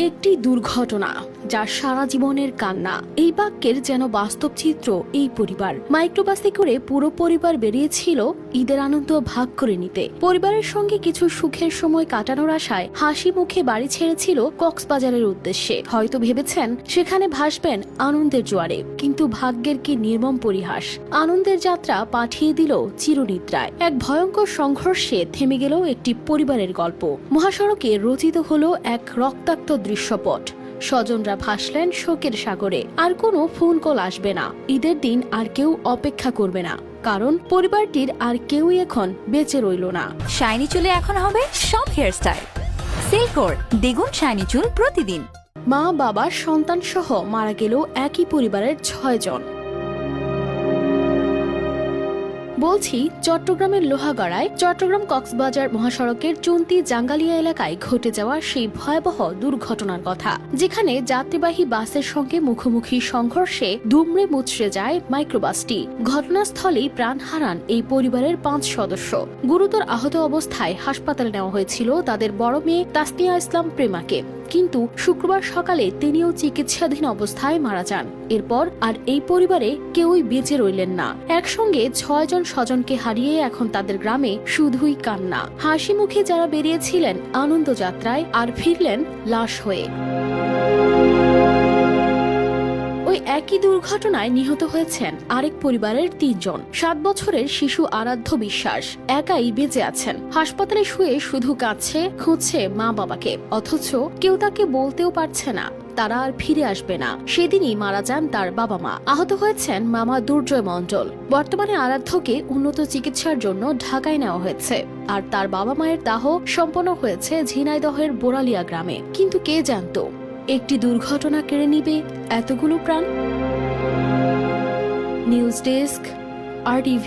একটি দুর্ঘটনা যা সারা জীবনের কান্না। এই বাক্যের যেন বাস্তব চিত্র এই পরিবার। মাইক্রোবাসে করে পুরো পরিবার বেরিয়েছিল ঈদের আনন্দ ভাগ করে নিতে। পরিবারের সঙ্গে কিছু সুখের সময় কাটানোর আশায় হাসি মুখে বাড়ি ছেড়েছিল কক্সবাজারের উদ্দেশ্যে। হয়তো ভেবেছেন সেখানে ভাসবেন আনন্দের জোয়ারে, কিন্তু ভাগ্যের কি নির্মম পরিহাস। আনন্দের যাত্রা পাঠিয়ে দিল চিরনিদ্রায়। এক ভয়ঙ্কর সংঘর্ষে থেমে গেল একটি পরিবারের গল্প। মহাসড়কে রচিত হলো এক রক্তাক্ত দৃশ্যপট। স্বজনরা ভাসলেন শোকের সাগরে। আর কোনো ফোন কল আসবে না, ঈদের দিন আর কেউ অপেক্ষা করবে না, কারণ পরিবারটির আর কেউই এখন বেঁচে রইল না। শাইনি চুলে এখন হবে সব হেয়ারস্টাইল। সিল্কোর দ্বিগুণ শাইনি চুল প্রতিদিন। মা বাবা সন্তান সহ মারা গেল একই পরিবারের 6 জন। বলছি চট্টগ্রামের লোহাগাড়ায় চট্টগ্রাম কক্সবাজার মহাসড়কের চুন্তি জাঙ্গালিয়া এলাকায় ঘটে যাওয়া সেই ভয়াবহ দুর্ঘটনার কথা, যেখানে যাত্রীবাহী বাসের সঙ্গে মুখোমুখি সংঘর্ষে দুমড়ে মুচড়ে যায় মাইক্রোবাসটি। ঘটনাস্থলেই প্রাণ হারান এই পরিবারের 5 সদস্য। গুরুতর আহত অবস্থায় হাসপাতালে নেওয়া হয়েছিল তাদের বড় মেয়ে তাসনিয়া ইসলাম প্রেমাকে, কিন্তু শুক্রবার সকালে তিনিও চিকিৎসাধীন অবস্থায় মারা যান। এরপর আর এই পরিবারে কেউই বেঁচে রইলেন না। একসঙ্গে 6 জন স্বজনকে হারিয়ে এখন তাদের গ্রামে শুধুই কান্না। হাসি মুখে যারা বেরিয়েছিলেন আনন্দ যাত্রায়, আর ফিরলেন লাশ হয়ে। ওই একই দুর্ঘটনায় নিহত হয়েছেন আরেক পরিবারের 3 জন। 7 বছরের শিশু আরাধ্য বিশ্বাস একাই বেঁচে আছেন। হাসপাতালে শুয়ে শুধু কাঁদছে, খুঁজছে মা বাবাকে, অথচ কেউ তাকে বলতেও পারছে না তারা আর ফিরে আসবে না। সেদিনই মারা যান তার বাবা মা। আহত হয়েছেন মামা দুর্জয় মণ্ডল। বর্তমানে আরাধ্যকে উন্নত চিকিৎসার জন্য ঢাকায় নেওয়া হয়েছে, আর তার বাবা মায়ের দাহ সম্পন্ন হয়েছে ঝিনাইদহের বোরালিয়া গ্রামে। কিন্তু কে জানতো একটি দুর্ঘটনা কেড়ে নিবে এতগুলো প্রাণ। News desk, RTV।